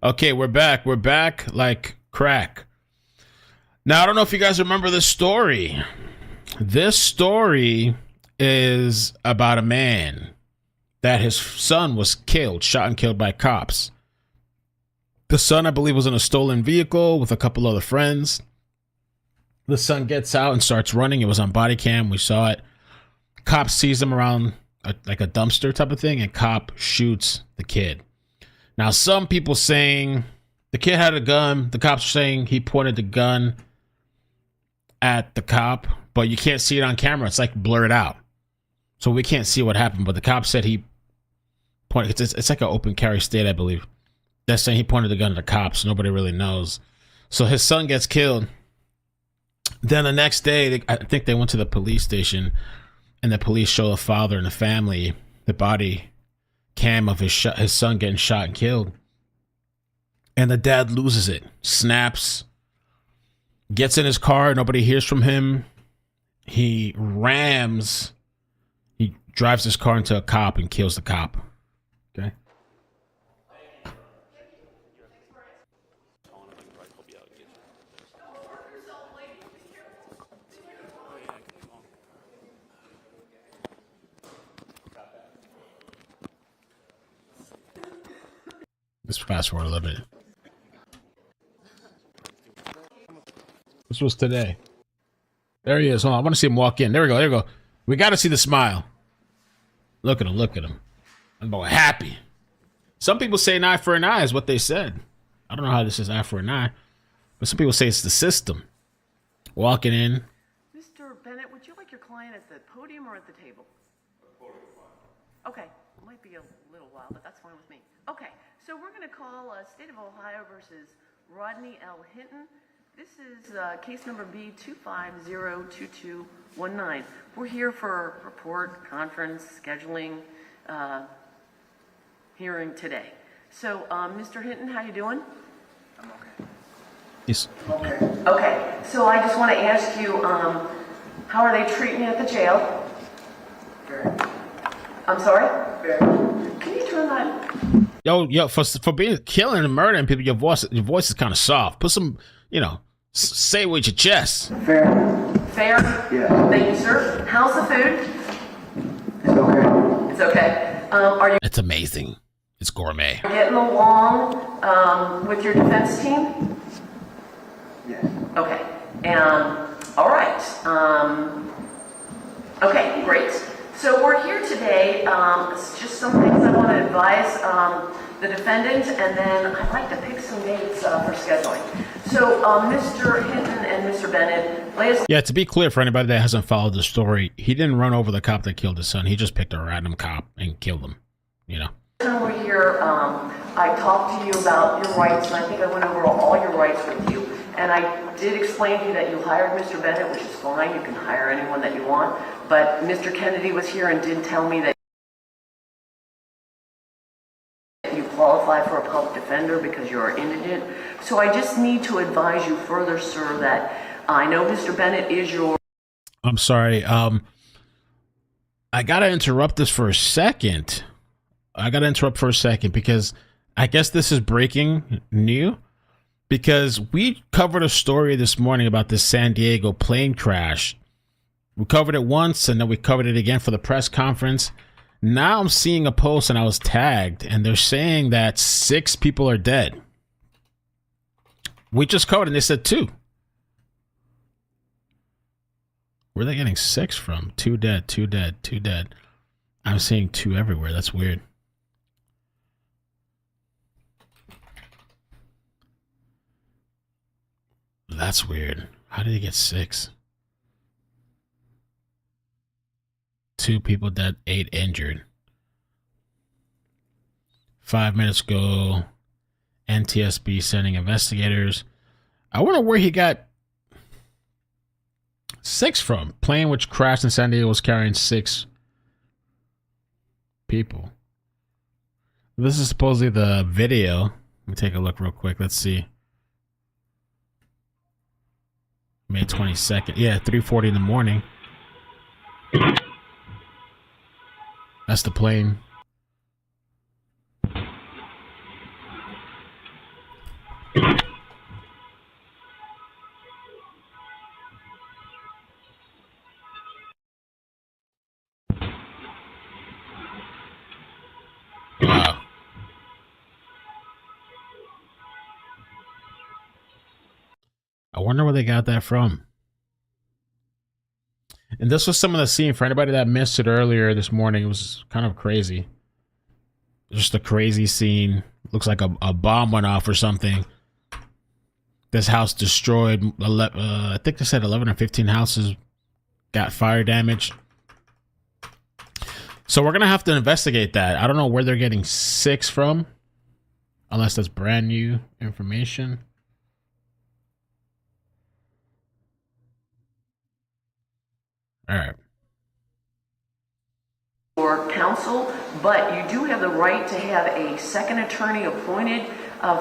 Okay, we're back. We're back like crack. Now, I don't know if you guys remember this story. This story is about a man that his son was killed, shot and killed by cops. The son, I believe, was in a stolen vehicle with a couple other friends. The son gets out and starts running. It was on body cam. We saw it. Cop sees him around like a dumpster type of thing, and cop shoots the kid. Now, some people saying the kid had a gun. The cops are saying he pointed the gun at the cop, but you can't see it on camera. It's like blurred out. So we can't see what happened, but the cop said he pointed. It's like an open carry state, I believe. They're saying he pointed the gun at the cops. Nobody really knows. So his son gets killed. Then the next day, I think they went to the police station, and the police show the father and the family the body cam of his son getting shot and killed. And the dad loses it, snaps, gets in his car. Nobody hears from him. He drives his car into a cop and kills the cop. Okay. Let's fast forward a little bit. This was today. There he is. Hold on. I want to see him walk in. There we go. There we go. We got to see the smile. Look at him. Look at him. I'm about happy. Some people say an eye for an eye is what they said. I don't know how this is eye for an eye, but some people say it's the system. Walking in. Mr. Bennett, would you like your client at the podium or at the table? Okay. It might be a little while, but that's fine with me. Okay. So we're going to call State of Ohio versus Rodney L. Hinton. This is case number B2502219. We're here for report, conference, scheduling, hearing today. So, Mr. Hinton, how you doing? I'm okay. Yes. Okay. Okay. So I just want to ask you, how are they treating you at the jail? Very. I'm sorry? Very. Can you turn that? Yo, for being killing and murdering people, your voice is kind of soft. Put some, say it with your chest. Fair. Fair? Yeah. Thank you, sir. How's the food? It's okay. It's okay. Are you It's amazing. It's gourmet. getting along with your defense team? Yes. Okay. All right. Okay, great. So we're here today. It's just some things I want to advise the defendant, and then I'd like to pick some dates for scheduling. So, Mr. Hinton and Mr. Bennett, last Yeah, to be clear for anybody that hasn't followed the story, he didn't run over the cop that killed his son. He just picked a random cop and killed him. time we're here, I talked to you about your rights, and I think I went over all your rights with you. And I did explain to you that you hired Mr. Bennett, which is fine. You can hire anyone that you want. But Mr. Kennedy was here and did tell me that you qualify for a public defender because you're indigent. So I just need to advise you further, sir, that I know Mr. Bennett is your... I'm sorry. I gotta interrupt this for a second. Because I guess this is breaking news. Because we covered a story this morning about this San Diego plane crash. We covered it once, and then we covered it again for the press conference. Now I'm seeing a post, and I was tagged, and they're saying that 6 people are dead. We just covered, and they said 2. Where are they getting 6 from? 2 dead, 2 dead, 2 dead. I'm seeing 2 everywhere. That's weird. That's weird. How did he get 6? 2 people dead, 8 injured. 5 minutes ago, NTSB sending investigators. I wonder where he got 6 from. Plane which crashed in San Diego was carrying 6 people. This is supposedly the video. Let me take a look real quick. Let's see. May 22nd. Yeah, 3:40 in the morning. That's the plane. wonder where they got that from. And this was some of the scene for anybody that missed it earlier this morning. It was kind of crazy. Just a crazy scene. Looks like a bomb went off or something. This house destroyed. I think they said 11 or 15 houses got fire damage. So we're going to have to investigate that. I don't know where they're getting 6 from. Unless that's brand new information. All right. Or counsel, but you do have the right to have a second attorney appointed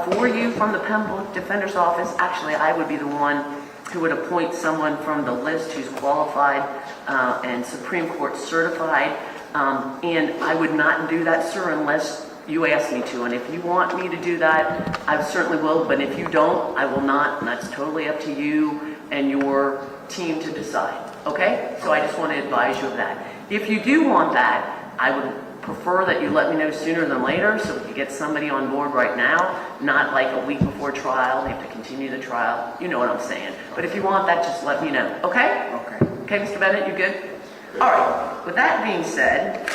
for you from the Public Defender's Office. Actually, I would be the one who would appoint someone from the list who's qualified and Supreme Court certified. And I would not do that, sir, unless you ask me to. And if you want me to do that, I certainly will. But if you don't, I will not. And that's totally up to you and your team to decide. Okay? So I just want to advise you of that. If you do want that, I would prefer that you let me know sooner than later so we can get somebody on board right now, not like a week before trial. They have to continue the trial. You know what I'm saying. But if you want that, just let me know. Okay? Okay. Okay, Mr. Bennett, you good? All right. With that being said,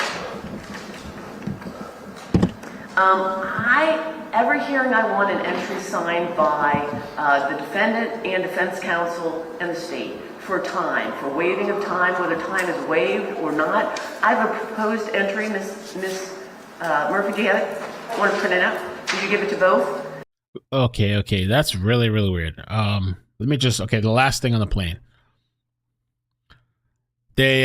every hearing I want an entry signed by the defendant and defense counsel and the state for time, for waiving of time, whether time is waived or not. I have a proposed entry, Miss Murphy, do you have it? Want to print it out? Did you give it to both? Okay. That's really, really weird. Let me just, the last thing on the plane. They,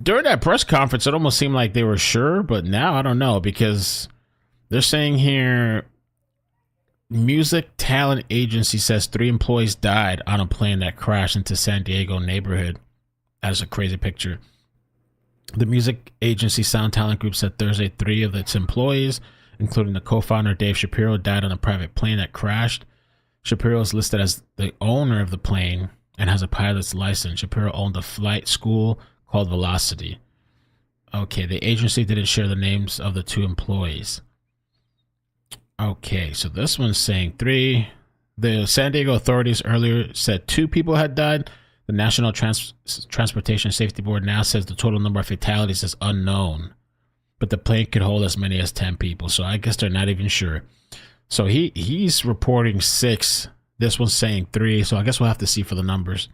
during that press conference, it almost seemed like they were sure, but now I don't know, because they're saying here, music talent agency says 3 employees died on a plane that crashed into San Diego neighborhood. That is a crazy picture. The music agency Sound Talent Group said Thursday 3 of its employees, including the co-founder Dave Shapiro, died on a private plane that crashed. Shapiro is listed as the owner of the plane and has a pilot's license. Shapiro owned a flight school called Velocity. Okay, the agency didn't share the names of the 2 employees. Okay, so this one's saying 3. The San Diego authorities earlier said 2 people had died. The National Transportation Safety Board now says the total number of fatalities is unknown, but the plane could hold as many as 10 people. So I guess they're not even sure. So he's reporting 6. This one's saying 3. So I guess we'll have to see for the numbers.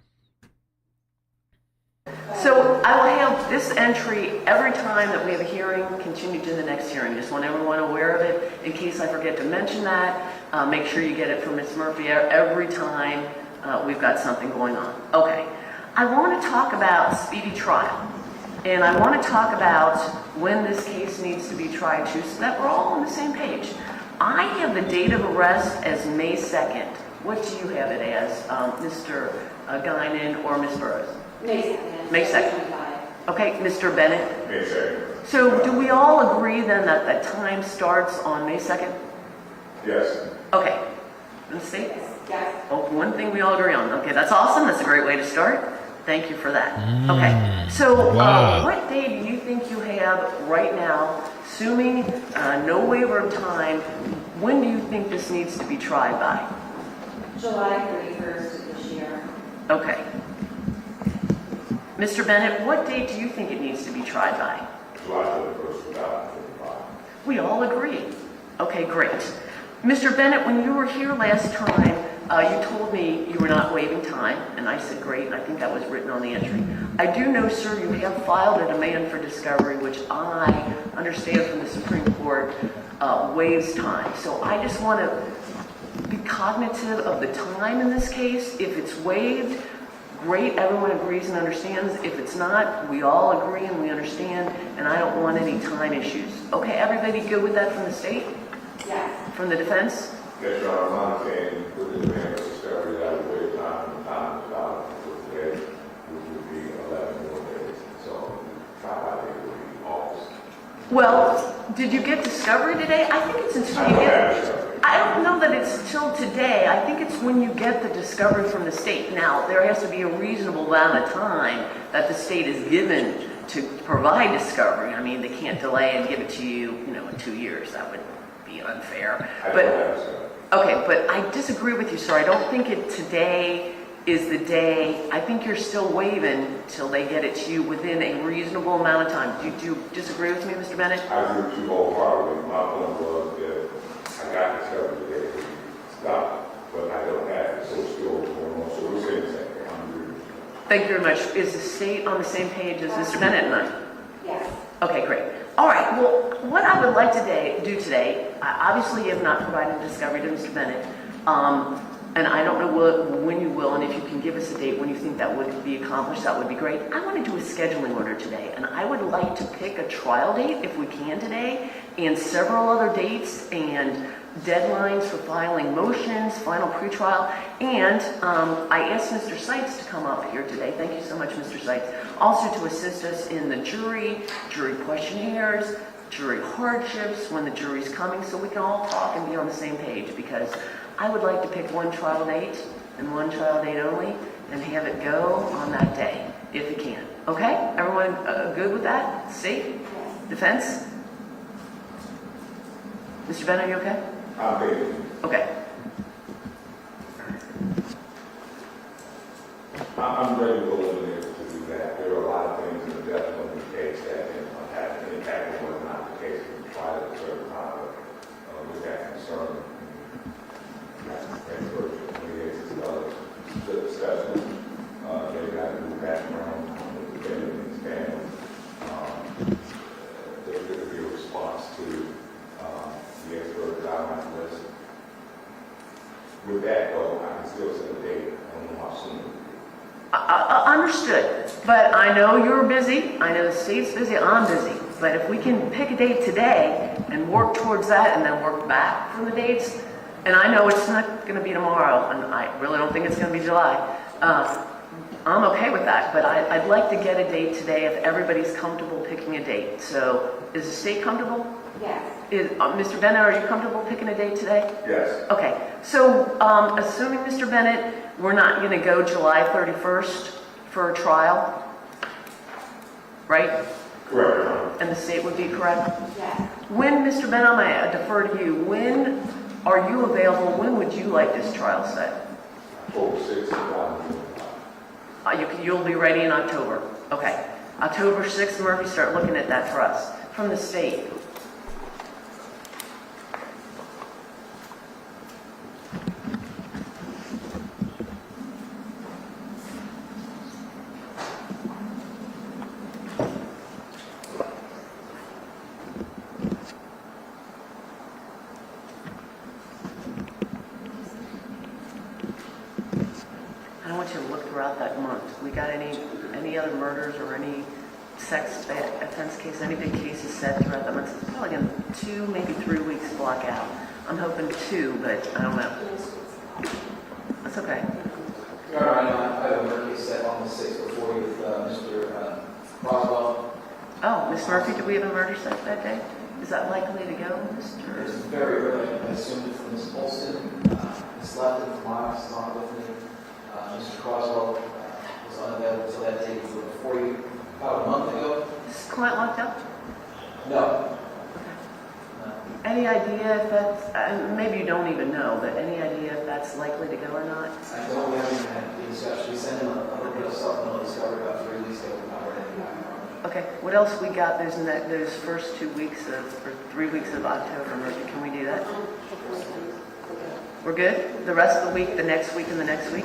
So I will have this entry every time that we have a hearing continue to the next hearing. Just want everyone aware of it. In case I forget to mention that, make sure you get it from Ms. Murphy every time we've got something going on. Okay. I want to talk about speedy trial. And I want to talk about when this case needs to be tried too, so that we're all on the same page. I have the date of arrest as May 2nd. What do you have it as, Mr. Guinan or Ms. Burroughs? May 2nd. May 2nd. Okay, Mr. Bennett? May 2nd. So do we all agree then that the time starts on May 2nd? Yes. Okay. Let's see. Yes. Oh, one thing we all agree on. Okay, that's awesome. That's a great way to start. Thank you for that. Okay. So Wow. what day do you think you have right now, assuming no waiver of time, when do you think this needs to be tried by? July 31st of this year. Okay. Mr. Bennett, what date do you think it needs to be tried by? July 31st, 2025. We all agree. Okay, great. Mr. Bennett, when you were here last time, you told me you were not waiving time, and I said, great, and I think that was written on the entry. I do know, sir, you have filed a demand for discovery, which I understand from the Supreme Court waives time. So I just want to be cognitive of the time in this case. If it's waived, great, everyone agrees and understands. If it's not, we all agree and we understand, and I don't want any time issues. Okay, everybody good with that from the state? Yes. From the defense? Yes, Your Honor, I'm saying with the demand for discovery that would waive time from time to time for today, which would be 11 more days. So, I think it would be August. Well, did you get discovery today? I think it's until you get... I don't know that it's till today. I think it's when you get the discovery from the state. Now, there has to be a reasonable amount of time that the state is given to provide discovery. I mean, they can't delay and give it to you, in 2 years. That would be unfair. I But, don't have so. okay, but I disagree with you, sir. I don't think today is the day. I think you're still waiving till they get it to you within a reasonable amount of time. Do you disagree with me, Mr. Bennett? I agree with you wholeheartedly. My point was that I got discovered today, stop, but I don't have it, so it's still going on. So we're saying the same thing. I'm agreeing with you. Thank you very much. Is the state on the same page as Mr. Bennett and I? Yes. Okay, great. All right, well, what I would like to do today, I obviously have not provided discovery to Mr. Bennett, and I don't know when you will, and if you can give us a date when you think that would be accomplished, that would be great. I want to do a scheduling order today, and I would like to pick a trial date, if we can today, and several other dates and deadlines for filing motions, final pretrial, and I asked Mr. Seitz to come up here today. Thank you so much, Mr. Seitz. Also to assist us in the jury questionnaires, jury hardships, when the jury's coming, so we can all talk and be on the same page, because I would like to pick one trial date and one trial date only and have it go on that day, if it can. Okay? Everyone good with that? Safe? Defense? Mr. Bennett, are you okay? I'm thinking, Okay. I'm ready to go in there to do that. There are a lot of things in the death penalty case that can have an impact on whether or not the case can be tried at a certain time, with that concern. That's the discussion. They got to move background on the defendant and his family. There could be a response to the expert guidelines list. With that, though, I can still set a date. I don't know how soon it will be. Understood, but I know you're busy, I know the state's busy, I'm busy, but if we can pick a date today and work towards that and then work back from the dates, and I know it's not going to be tomorrow, and I really don't think it's going to be July, I'm okay with that, but I'd like to get a date today if everybody's comfortable picking a date. So, is the state comfortable? Yes. Mr. Bennett, are you comfortable picking a date today? Yes. Okay, so assuming, Mr. Bennett, we're not going to go July 31st for a trial, right? Correct, Your Honor. And the state would be correct? Yes. When, Mr. Bennett, I defer to you, when are you available? When would you like this trial set? October 6th, 2025. You'll be ready in October. Okay. October 6th, Murphy, start looking at that for us. From the state. I want you to look throughout that month. We got any other murders or any sex offense case, any big cases set throughout that month? It's probably going to 2, maybe 3 weeks block out. I'm hoping 2, but I don't know. That's okay. Your Honor, I have a murder case set on the 6th before you with Mr. Roswell. Oh, Miss Murphy, do we have a murder set that day? Is that likely to go, Mr.? It's very early. I assumed it from Ms. Polston. Ms. Lefton from my office is on with me. Mr. Croswell was unavailable until that day before you, about a month ago. Is this client locked up? No. Okay. Any idea if that's, maybe you don't even know, but any idea if that's likely to go or not? I don't have even had the discussion. We sent him a little bit of supplemental discovery about 3 weeks ago. We've not heard anything back from him. Okay, what else we got? Those first 2 weeks or 3 weeks of October, Murphy. Can we do that? We're good? The rest of the week, the next week, and the next week?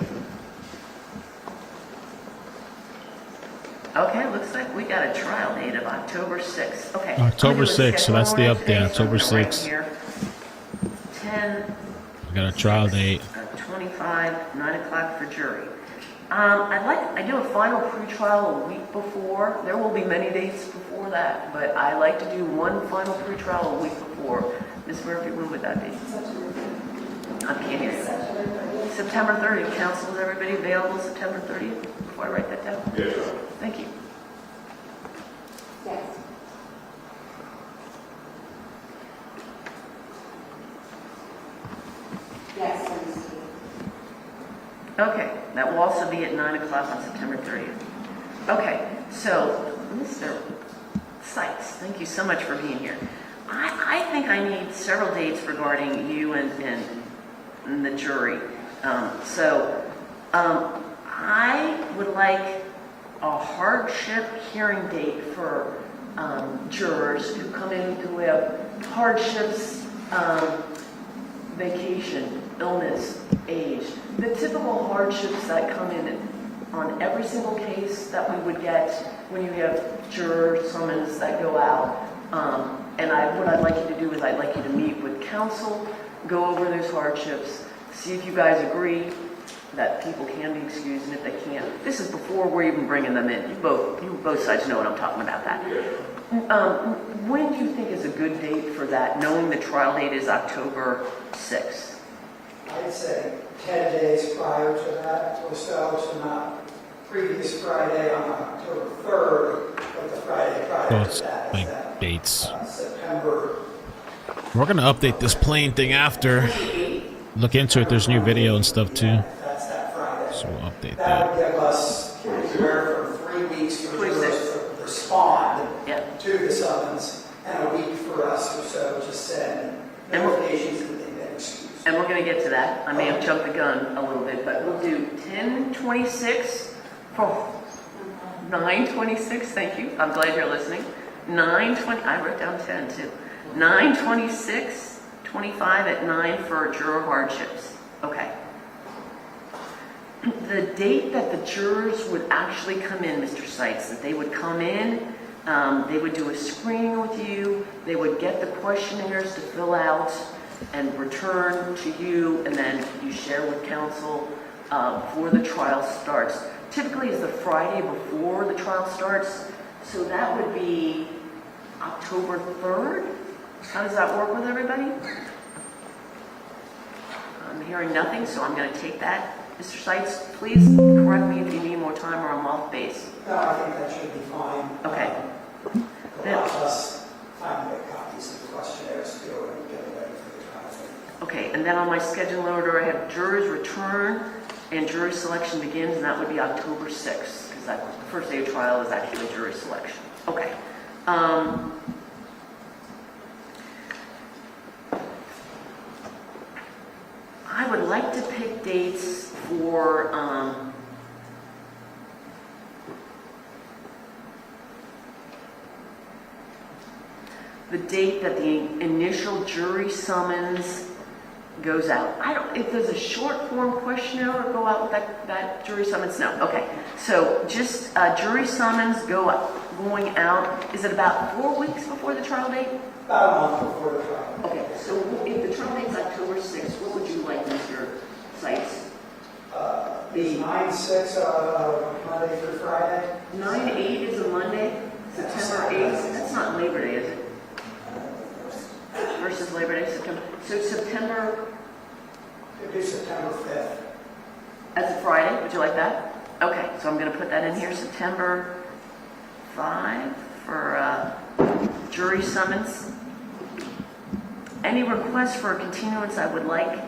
Okay, looks like we got a trial date of October 6th. Okay. October I'm gonna do a 6th, so that's the scheduling update, today, October so I'm gonna write 6th. here, 10, We got a trial date. 25, 9 o'clock for jury. I do a final pretrial a week before. There will be many dates before that, but I like to do one final pretrial a week before. Ms. Murphy, when would that be? I can't hear you. September 30th. Council, is everybody available September 30th? Before I write that down. Yes, sir. Thank you. Yes. Yes, please. Okay, that will also be at 9 o'clock on September 30th. Okay, so Mr. Sykes, thank you so much for being here. I I think I need several dates regarding you and the jury. I would like a hardship hearing date for jurors who come in who have hardships, vacation, illness, age. The typical hardships that come in on every single case that we would get when you have juror summons that go out. What I'd like you to do is I'd like you to meet with counsel, go over those hardships, see if you guys agree that people can be excused, and if they can't. This is before we're even bringing them in. You both sides know what I'm talking about that. When do you think is a good date for that, knowing the trial date is October 6th? I'd say 10 days prior to that to establish the not previous Friday on October 3rd, but the Friday prior Well, to it's that is like that dates. September. We're going to update this plane thing after. Look into it. There's new video and stuff too. That's that Friday. So we'll update That that. would give us anywhere from 3 weeks for jurors to respond to the summons, and a week for us or so to send notifications that they've been excused. And we're going to get to that. I may have jumped the gun a little bit, but we'll do 10/26 for 9/26. Thank you. I'm glad you're listening. 9/20. I wrote down 10 too. 9/26/25 at 9 for juror hardships. Okay. The date that the jurors would actually come in, Mr. Sykes, that they would come in, they would do a screening with you, they would get the questionnaires to fill out and return to you, and then you share with counsel before the trial starts. Typically it's the Friday before the trial starts, so that would be October 3rd. How does that work with everybody? I'm hearing nothing, so I'm going to take that. Mr. Sykes, please correct me if you need more time or I'm off base. No, I think that should be fine. Okay. Allows us time to get copies of the questionnaires to go and get it ready for the trial. Okay, and then on my schedule order, I have jurors return and jury selection begins, and that would be October 6th, because the first day of trial is actually jury selection. Okay. I would like to pick dates for the date that the initial jury summons goes out. If there's a short form questionnaire go out with that jury summons, no. Okay, so just jury summons going out, is it about 4 weeks before the trial date? About a month before the trial. Okay, so if the trial date is October 6th, what would you like, Mr. Sykes? Is 9/6 Monday through Friday? 9/8 is a Monday, September 8th, that's not Labor Day, is it? Versus Labor Day, September. So September, It'd be September 5th. as a Friday, would you like that? Okay, so I'm going to put that in here, September 5 for jury summons. Any requests for a continuance I would like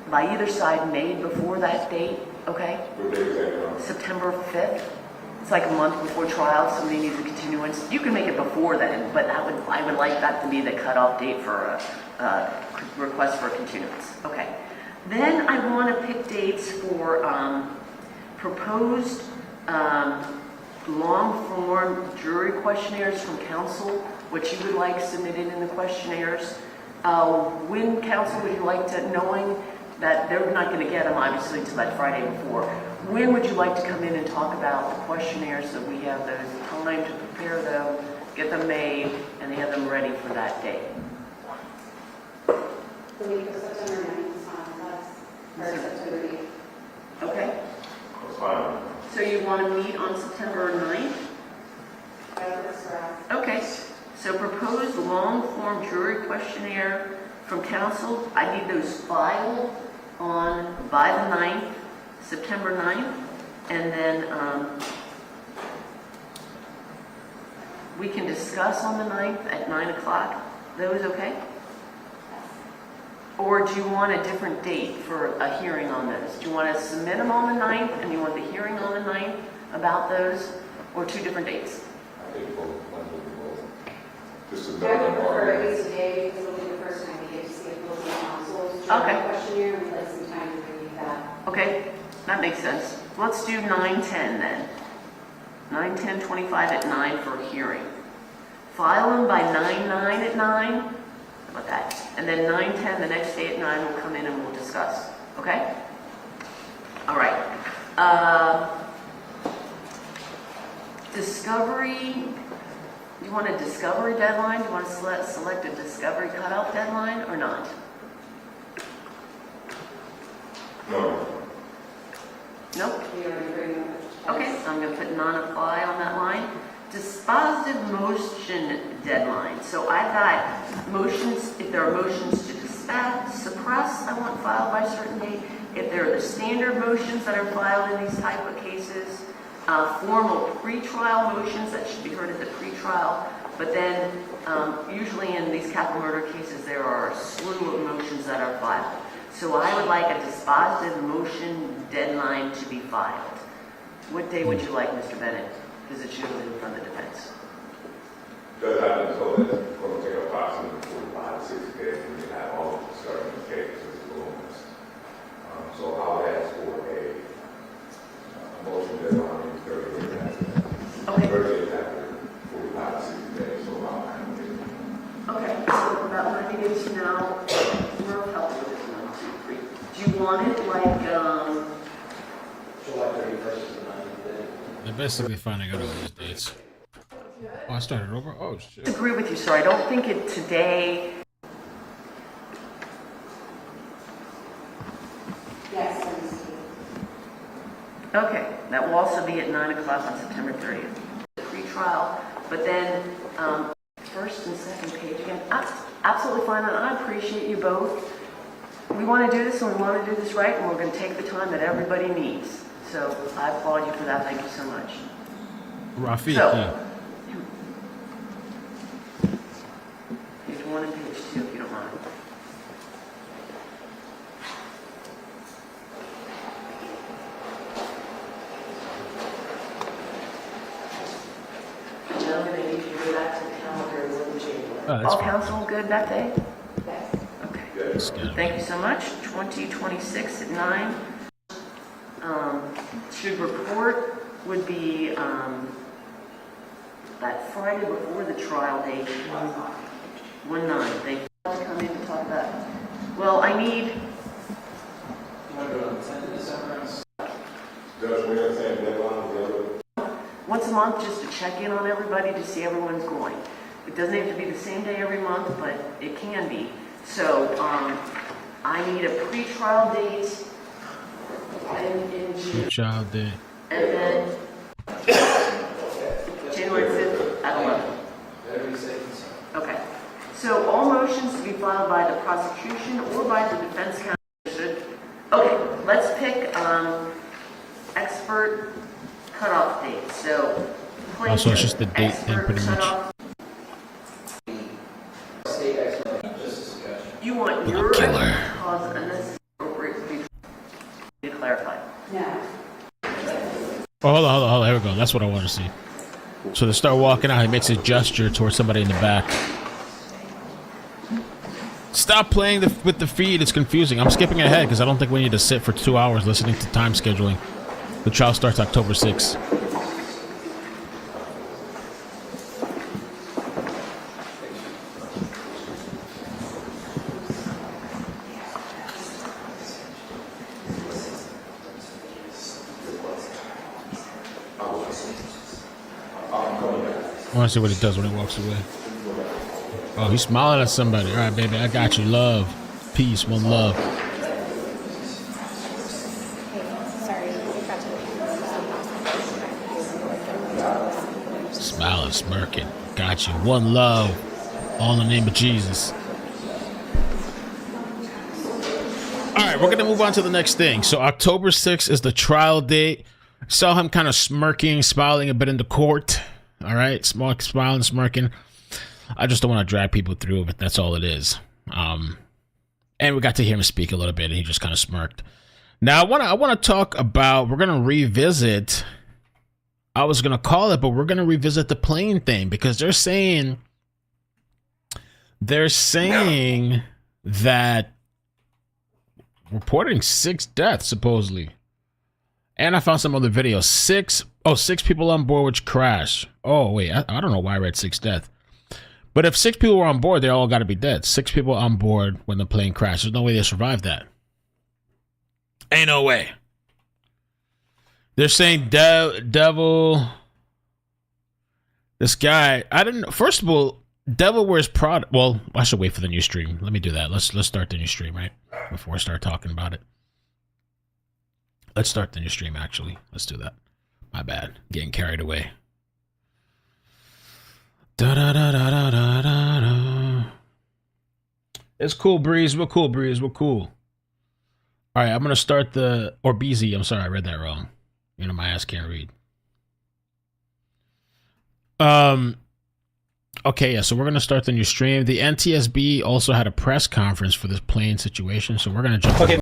by either side made before that date, okay? What day is that? September 5th. It's like a month before trial, somebody needs a continuance. You can make it before then, but I would like that to be the cutoff date for a request for a continuance. Okay. Then I want to pick dates for proposed long-form jury questionnaires from counsel, what you would like submitted in the questionnaires. When counsel would you like to, knowing that they're not going to get them obviously until that Friday before, when would you like to come in and talk about the questionnaires so we have the time to prepare them, get them made, and have them ready for that day? The week of September 9th is fine with us, or September 8th. Okay. That's fine. So you want to meet on September 9th? That works for us. Okay. So proposed long-form jury questionnaire from counsel. I need those filed by the 9th, September 9th, and then we can discuss on the 9th at 9 o'clock. Those okay? Or do you want a different date for a hearing on those? Do you want to submit them on the 9th and you want the hearing on the 9th about those, or two different dates? I think both. Just a I would prefer number. at least a day because we'll general questionnaire, we'd like some time to review that. Okay, that makes sense. Let's do 9:10 then. 9:10:25 at 9 for a hearing. File them by 9:09 at 9. How about that? And then 9:10 the next day at 9 we'll come in and we'll discuss. Okay? All right. Discovery. Do you want a discovery deadline? Do you want to select a discovery cutoff deadline or not? No. Nope. We already agree on it. Okay, so I'm going to put non-apply on that line. Dispositive motion deadline. So I've got motions, if there are motions to suppress, I want filed by a certain date. If there are the standard motions that are filed in these type of cases, formal pretrial motions that should be heard at the pretrial. But then usually in these capital murder cases, there are a slew of motions that are filed. So I would like a dispositive motion deadline to be filed. What day would you like, Mr. Bennett? Because it's usually in front of the defense. Does have been told that it's going to take approximately 45 to 60 days when you have all of the starting cases voluminous. So I would ask for a motion deadline in 30 days after. Okay. 30 days after 45 to 60 days, so about 90 days. Okay, so about 90 days from now, we're helping with this 1, 2, 3. Do you want it like, July 31st is the 90th day. They're basically finding out all these dates. Oh, I started over? Oh, shit. I agree with you, sir. I don't think it today. Yes, I'm Steve. Okay, that will also be at 9 o'clock on September 30th. Pre-trial, but then first and second page again. Absolutely fine, and I appreciate you both. We want to do this and we want to do this right, and we're going to take the time that everybody needs. So I applaud you for that. Thank you so much. Rafiq, So, yeah. Page 1 and page 2, if you don't mind. Now I'm going to need you to go back to the calendar and look at January. Oh, that's All fine. council good that day? Yes. Okay. That's good. Thank you so much. 2026 at 9. Should report would be that Friday before the trial date. 1/9. Thank you. Come in to talk about it. Well, I need. You want to do it on the 10th of December? Judge, we're going to say deadline the other. Once a month just to check in on everybody to see everyone's going. It doesn't have to be the same day every month, but it can be. So I need a pre-trial date in June. Child day. And then January 5th at 11. Better be safe than sorry. Okay. So all motions to be filed by the prosecution or by the defense counsel should. Okay, let's pick expert cutoff date. So Oh, so it's just the date thing, expert pretty much. cutoff. State explanation, just a suggestion. You want your Killer. cause unnecessary appropriate to clarify. No. Oh, hold on. Here we go. That's what I want to see. So they start walking out. He makes a gesture towards somebody in the back. Stop playing with the feed. It's confusing. I'm skipping ahead because I don't think we need to sit for 2 hours listening to time scheduling. The trial starts October 6th. I want to see what he does when he walks away. Oh, he's smiling at somebody. All right, baby, I got you. Love. Peace. One love. Smiling, smirking. Got you. One love. All in the name of Jesus. All right, we're going to move on to the next thing. So October 6th is the trial date. Saw him kind of smirking, smiling a bit in the court. All right, smiling, smirking. I just don't want to drag people through it. That's all it is. And we got to hear him speak a little bit, and he just kind of smirked. Now, I want to talk about. We're gonna revisit. I was gonna call it, but we're gonna revisit the plane thing because they're saying that. reporting 6 deaths supposedly. And I found some other videos. 6 people on board which crashed. Oh wait, I don't know why I read 6 deaths. But if 6 people were on board, they all got to be dead. 6 people on board when the plane crashed. There's no way they survived that. Ain't no way. They're saying devil. This guy, I didn't. First of all, devil wears Prada. Well, I should wait for the new stream. Let me do that. Let's start the new stream right before I start talking about it. Let's start the new stream. Actually, let's do that. My bad, getting carried away. Da da da da da da da. It's cool, Breeze. We're cool, Breeze. We're cool. All right, I'm gonna start the or BZ. I'm sorry, I read that wrong. You know, my ass can't read. Okay, yeah, so we're gonna start the new stream. The NTSB also had a press conference for this plane situation, so we're gonna jump. Okay.